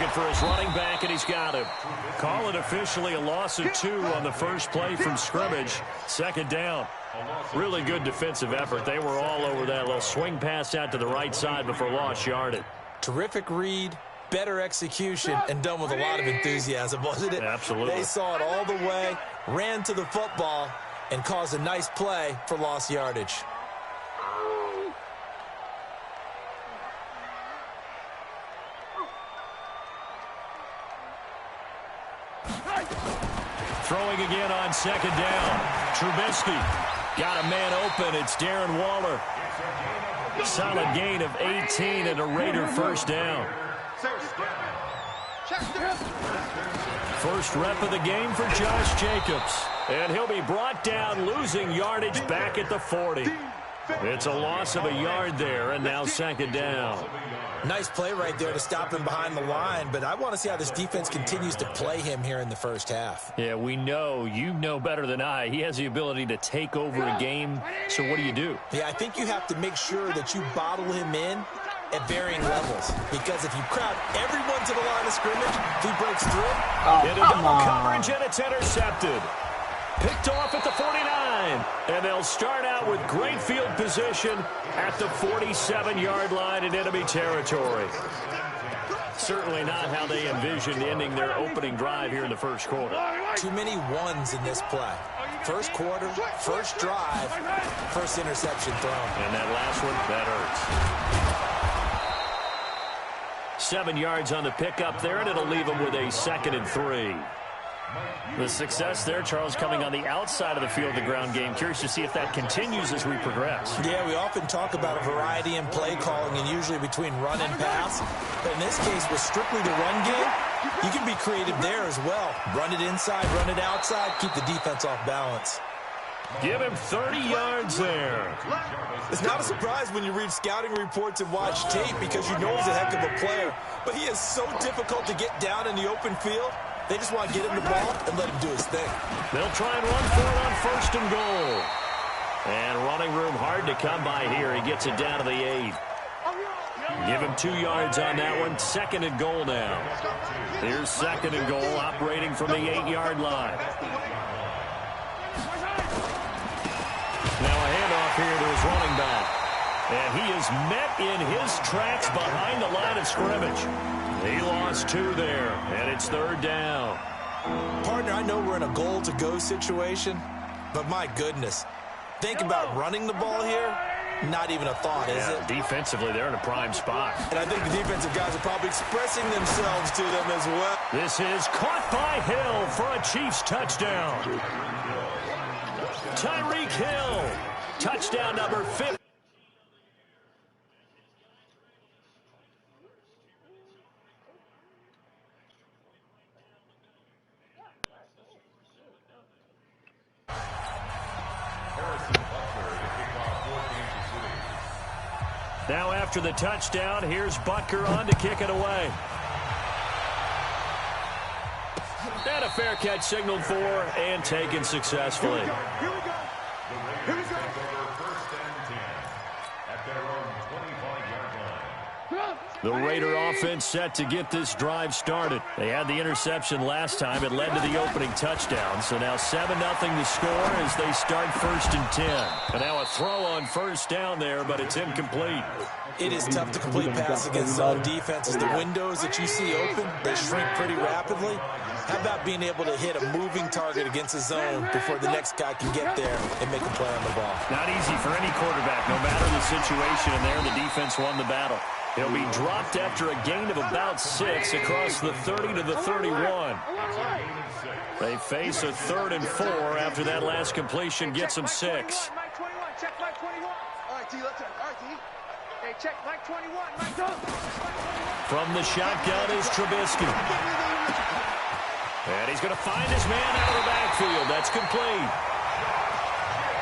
looking for his running back, and he's got him. Call it officially a loss of 2 on the first play from scrimmage. Second down. Really good defensive effort. They were all over that little swing pass out to the right side before lost yardage. Terrific read, better execution, and done with a lot of enthusiasm, wasn't it? Absolutely. They saw it all the way, ran to the football, and caused a nice play for lost yardage. Throwing again on second down. Trubisky got a man open. It's Darren Waller. Solid gain of 18 and a Raider first down. First rep of the game for Josh Jacobs. And he'll be brought down, losing yardage back at the 40. It's a loss of a yard there, and now second down. Nice play right there to stop him behind the line, but I want to see how this defense continues to play him here in the first half. Yeah, we know. You know better than I. He has the ability to take over a game, so what do? Yeah, I think you have to make sure that you bottle him in at varying levels, because if you crowd everyone to the line of scrimmage, if he breaks through, into double coverage, and it's intercepted. Picked off at the 49, and they'll start out with great field position at the 47-yard line in enemy territory. Certainly not how they envisioned ending their opening drive here in the first quarter. Too many ones in this play. First quarter, first drive, first interception thrown. And that last one, that hurts. 7 yards on the pickup there, and it'll leave them with a 2nd and 3. The success there, Charles, coming on the outside of the field, the ground game. Curious to see if that continues as we progress. Yeah, we often talk about a variety in play calling and usually between run and pass. But in this case, with strictly the run game, you can be creative there as well. Run it inside, run it outside, keep the defense off balance. Give him 30 yards there. It's not a surprise when you read scouting reports and watch tape because you know he's a heck of a player. But he is so difficult to get down in the open field. They just want to get him the ball and let him do his thing. They'll try and run for it on 1st and goal. And running room hard to come by here. He gets it down to the 8. Give him 2 yards on that one. 2nd and goal now. Here's 2nd and goal, operating from the 8-yard line. Now a handoff here to his running back. And he is met in his tracks behind the line of scrimmage. He lost 2 there, and it's 3rd down. Partner, I know we're in a goal-to-go situation, but my goodness, think about running the ball here. Not even a thought, is it? Defensively, they're in a prime spot. And I think the defensive guys are probably expressing themselves to them as well. This is caught by Hill for a Chiefs touchdown. Tyreek Hill, touchdown number 50. Now after the touchdown, here's Butker on to kick it away. And a fair catch signaled for and taken successfully. Here we go. Here we go. First and 10 at their own 25-yard line. The Raider offense set to get this drive started. They had the interception last time. It led to the opening touchdown. So now 7-0 to score as they start 1st and 10. And now a throw on 1st down there, but it's incomplete. It is tough to complete pass against zone defenses. The windows that you see open, they shrink pretty rapidly. How about being able to hit a moving target against a zone before the next guy can get there and make a play on the ball? Not easy for any quarterback, no matter the situation. And there, the defense won the battle. He'll be dropped after a gain of about 6 across the 30 to the 31. They face a 3rd and 4 after that last completion gets them 6. Check Mike 21. All right, T, let's all right, T. Hey, check Mike 21. Mike 21. From the shotgun is Trubisky. And he's going to find his man out of the backfield. That's complete.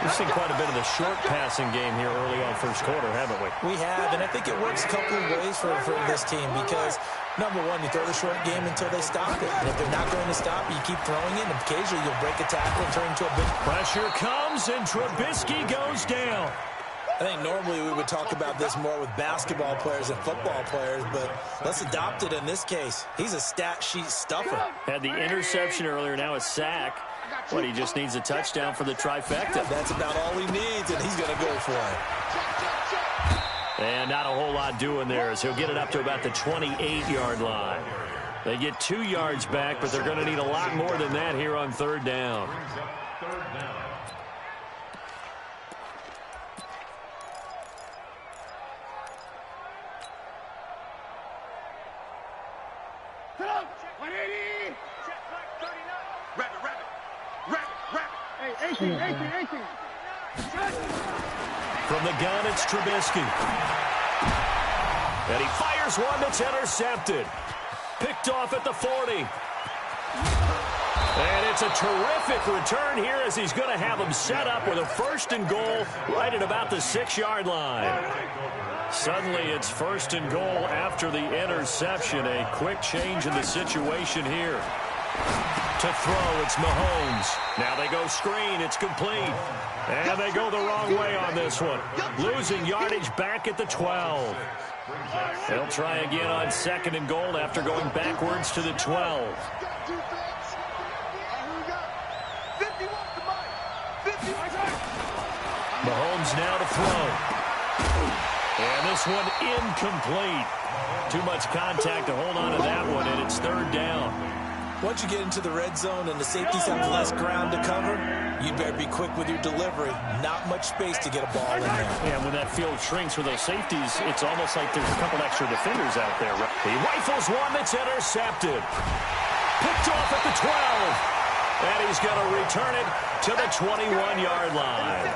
We've seen quite a bit of the short passing game here early on first quarter, haven't we? We have, and I think it works a couple of ways for this team because, number one, you throw the short game until they stop it. And if they're not going to stop it, you keep throwing it, and occasionally you'll break a tackle and turn into a big... Pressure comes, and Trubisky goes down. I think normally we would talk about this more with basketball players and football players, but let's adopt it in this case. He's a stat sheet stuffer. Had the interception earlier, now a sack. But he just needs a touchdown for the trifecta. That's about all he needs, and he's going to go for it. And not a whole lot doing there as he'll get it up to about the 28-yard line. They get 2 yards back, but they're going to need a lot more than that here on third down. From the gun, it's Trubisky. And he fires one that's intercepted. Picked off at the 40. And it's a terrific return here as he's going to have him set up with a 1st and goal right at about the 6-yard line. Suddenly it's 1st and goal after the interception. A quick change in the situation here. To throw, it's Mahomes. Now they go screen, it's complete. And they go the wrong way on this one. Losing yardage back at the 12. They'll try again on 2nd and goal after going backwards to the 12. Mahomes now to throw. And this one incomplete. Too much contact to hold on to that one, and it's 3rd down. Once you get into the red zone and the safeties have less ground to cover, you better be quick with your delivery. Not much space to get a ball in there. And when that field shrinks with those safeties, it's almost like there's a couple extra defenders out there. He rifles one that's intercepted. Picked off at the 12. And he's going to return it to the 21-yard line.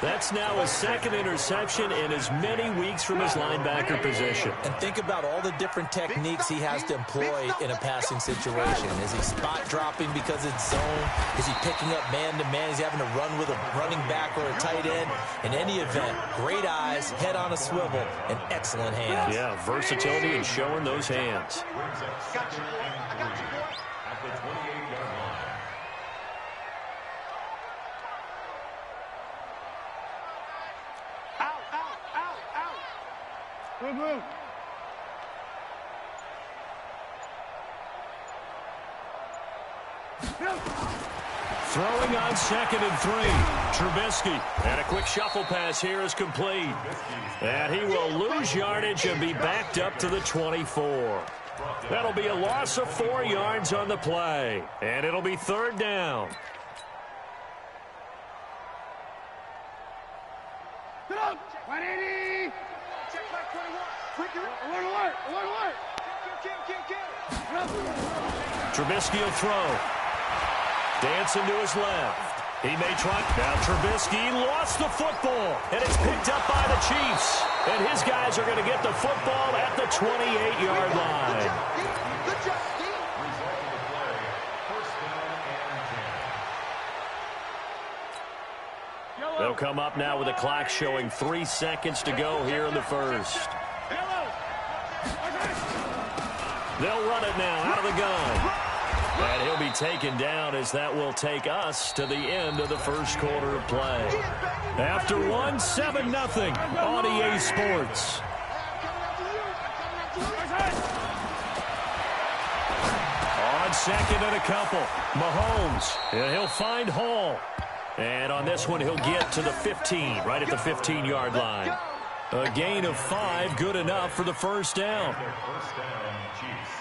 That's now his 2nd interception in as many weeks from his linebacker position. And think about all the different techniques he has to employ in a passing situation. Is he spot dropping because it's zone? Is he picking up man-to-man? Is he having to run with a running back or a tight end? In any event, great eyes, head on a swivel, and excellent hands. Yeah, versatility and showing those hands. At the 28-yard line. Throwing on 2nd and 3. Trubisky. And a quick shuffle pass here is complete. And he will lose yardage and be backed up to the 24. That'll be a loss of 4 yards on the play. And it'll be 3rd down. Trubisky will throw. Dancing to his left. He may try. Now Trubisky lost the football. And it's picked up by the Chiefs. And his guys are going to get the football at the 28-yard line. They'll come up now with the clock showing 3 seconds to go here in the first. They'll run it now out of the gun. And he'll be taken down as that will take us to the end of the first quarter of play. After one, 7-0 on EA Sports. On 2nd and a couple, Mahomes. And he'll find Hall. And on this one, he'll get to the 15, right at the 15-yard line. A gain of 5, good enough for the first down. First down, Chiefs.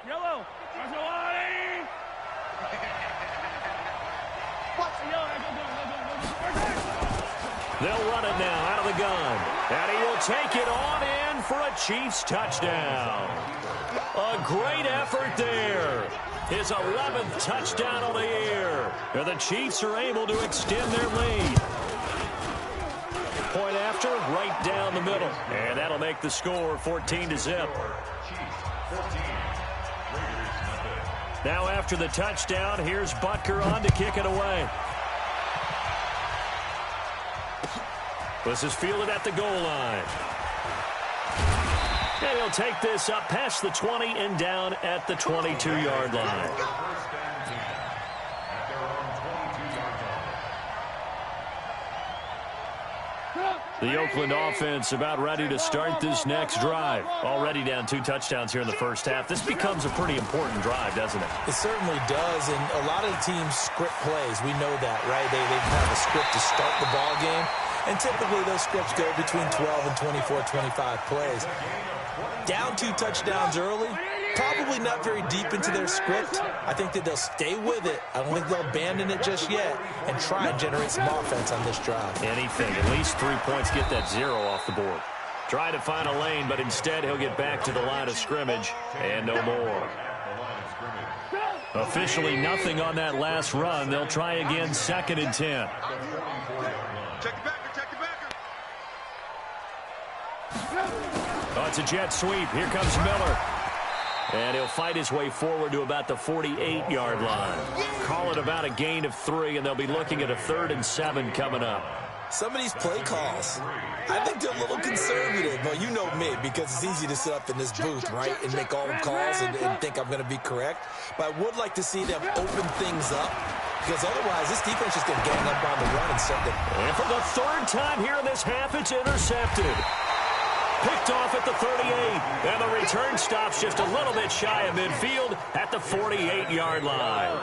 Yellow. They'll run it now out of the gun. And he will take it on in for a Chiefs touchdown. A great effort there. His 11th touchdown of the year. And the Chiefs are able to extend their lead. Point after, right down the middle. And that'll make the score 14-0. Now after the touchdown, here's Butker on to kick it away. This is fielded at the goal line. And he'll take this up past the 20 and down at the 22-yard line. The Oakland offense about ready to start this next drive. Already down 2 touchdowns here in the first half. This becomes a pretty important drive, doesn't it? It certainly does, and a lot of the teams script plays. We know that, right? They have a script to start the ball game, and typically those scripts go between 12 and 24, 25 plays. Down 2 touchdowns early, probably not very deep into their script. I think that they'll stay with it. I don't think they'll abandon it just yet and try and generate some offense on this drive. Anything, at least 3 points, get that 0 off the board. Try to find a lane, but instead he'll get back to the line of scrimmage and no more. Officially nothing on that last run. They'll try again, 2nd and 10. Check the backer, check the backer. Oh, it's a jet sweep. Here comes Miller. And he'll fight his way forward to about the 48-yard line. Call it about a gain of 3, and they'll be looking at a 3rd and 7 coming up. Some of these play calls, I think they're a little conservative. Well, you know me, because it's easy to sit up in this booth, right, and make all the calls and think I'm going to be correct. But I would like to see them open things up, because otherwise this defense is going to gang up on the run and set them. And for the 3rd time here in this half, it's intercepted. Picked off at the 38, and the return stops just a little bit shy of midfield at the 48-yard line.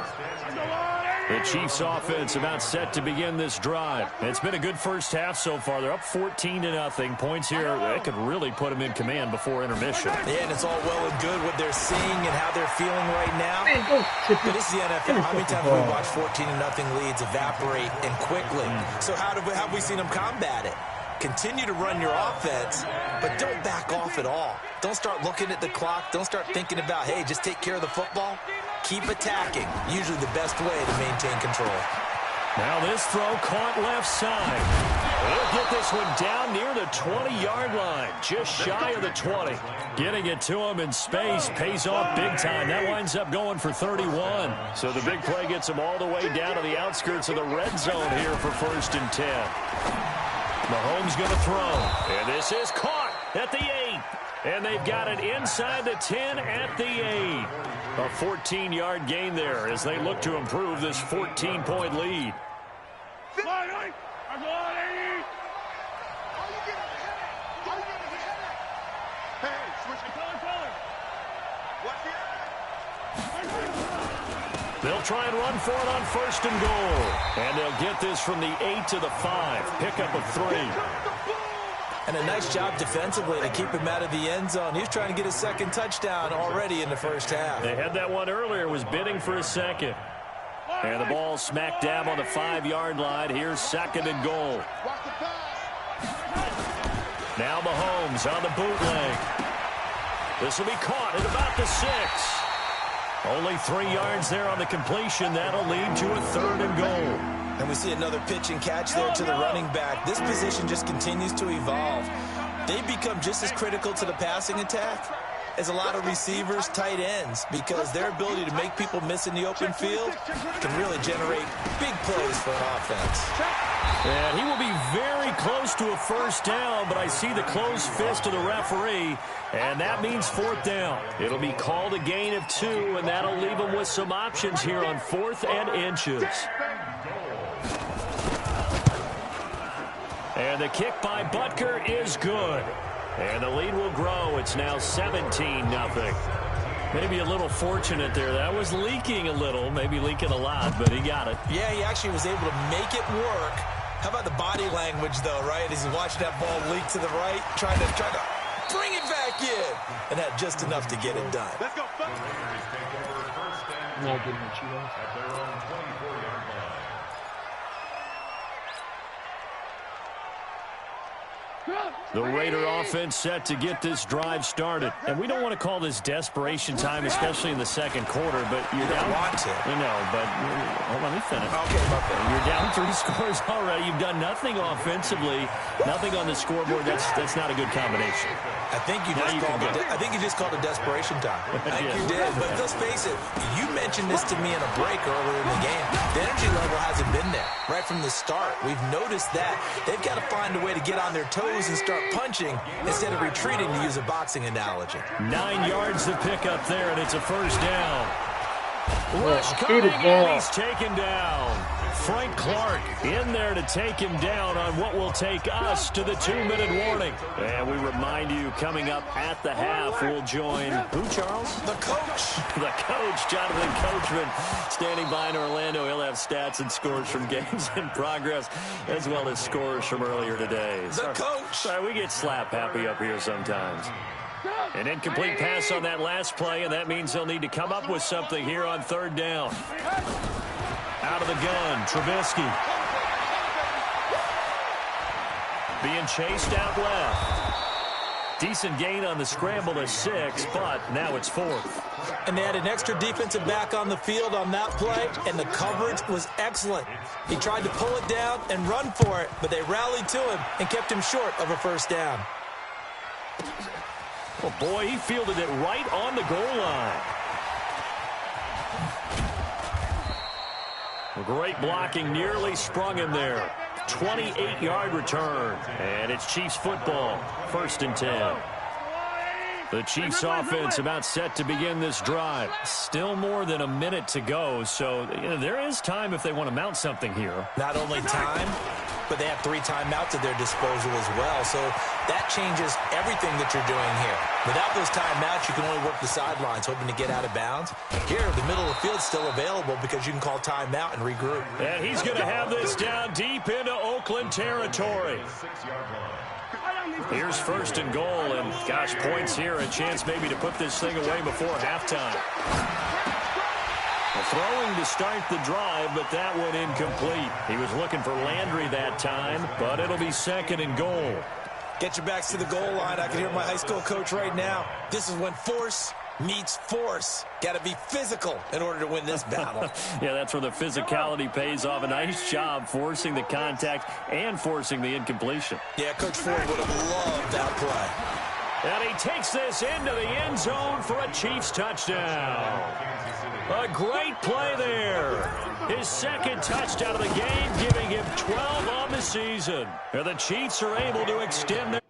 The Chiefs offense about set to begin this drive. It's been a good first half so far. They're up 14-0. Points here, that could really put them in command before intermission. Yeah, and it's all well and good what they're seeing and how they're feeling right now. But this is the NFL. How many times have we watched 14-0 leads evaporate and quickly? So how have we seen them combat it? Continue to run your offense, but don't back off at all. Don't start looking at the clock. Don't start thinking about, hey, just take care of the football. Keep attacking. Usually the best way to maintain control. Now this throw caught left side. They'll get this one down near the 20-yard line, just shy of the 20. Getting it to him in space pays off big time. That winds up going for 31. So the big play gets him all the way down to the outskirts of the red zone here for 1st and 10. Mahomes going to throw, and this is caught at the 8. And they've got it inside the 10 at the 8. A 14-yard gain there as they look to improve this 14-point lead. They'll try and run for it on 1st and goal. And they'll get this from the 8 to the 5. Pickup of 3. And a nice job defensively to keep him out of the end zone. He's trying to get his 2nd touchdown already in the first half. They had that one earlier, was bidding for a 2nd. And the ball smack dab on the 5-yard line. Here's 2nd and goal. Now Mahomes on the bootleg. This will be caught at about the 6. Only 3 yards there on the completion. That'll lead to a 3rd and goal. And we see another pitch and catch there to the running back. This position just continues to evolve. They become just as critical to the passing attack as a lot of receivers, tight ends, because their ability to make people miss in the open field can really generate big plays for an offense. And he will be very close to a 1st down, but I see the closed fist of the referee, and that means 4th down. It'll be called a gain of 2, and that'll leave them with some options here on 4th and inches. And the kick by Butker is good. And the lead will grow. It's now 17-0. Maybe a little fortunate there. That was leaking a little, maybe leaking a lot, but he got it. Yeah, he actually was able to make it work. How about the body language, though, right? As he watched that ball leak to the right, trying to bring it back in. And had just enough to get it done. Let's go. The Raider offense set to get this drive started. And we don't want to call this desperation time, especially in the 2nd quarter, but you're down. Want to. I know, but let me finish. Okay, You're down 3 scores already. You've done nothing offensively, nothing on the scoreboard. That's not a good combination. I think you just called it desperation time. I think you did. But let's face it, you mentioned this to me in a break earlier in the game. The energy level hasn't been there right from the start. We've noticed that. They've got to find a way to get on their toes and start punching instead of retreating, to use a boxing analogy. 9 yards to pick up there, and it's a 1st down. Rush coming, and he's taken down. Frank Clark in there to take him down on what will take us to the 2-minute warning. And we remind you, coming up at the half, we'll join who, Charles? The coach. The coach, Jonathan Coachman, standing by in Orlando. He'll have stats and scores from games in progress, as well as scores from earlier today. The coach. Sorry, we get slap happy up here sometimes. An incomplete pass on that last play, and that means they'll need to come up with something here on 3rd down. Out of the gun, Trubisky. Being chased out left. Decent gain on the scramble to 6, but now it's 4th. And they had an extra defensive back on the field on that play, and the coverage was excellent. He tried to pull it down and run for it, but they rallied to him and kept him short of a 1st down. Oh, boy, he fielded it right on the goal line. Great blocking, nearly sprung him there. 28-yard return, and it's Chiefs football, 1st and 10. The Chiefs offense about set to begin this drive. Still more than a minute to go, so there is time if they want to mount something here. Not only time, but they have 3 timeouts at their disposal as well, so that changes everything that you're doing here. Without those timeouts, you can only work the sidelines, hoping to get out of bounds. Here, the middle of the field's still available because you can call timeout and regroup. And he's going to have this down deep into Oakland territory. Here's 1st and goal, and gosh, points here, a chance maybe to put this thing away before halftime. Throwing to start the drive, but that one incomplete. He was looking for Landry that time, but it'll be 2nd and goal. Get your backs to the goal line. I can hear my high school coach right now. This is when force meets force. Got to be physical in order to win this battle. Yeah, that's where the physicality pays off. A nice job forcing the contact and forcing the incompletion. Yeah, Coach Ford would have loved that play. And he takes this into the end zone for a Chiefs touchdown. A great play there. His 2nd touchdown of the game, giving him 12 on the season. And the Chiefs are able to extend their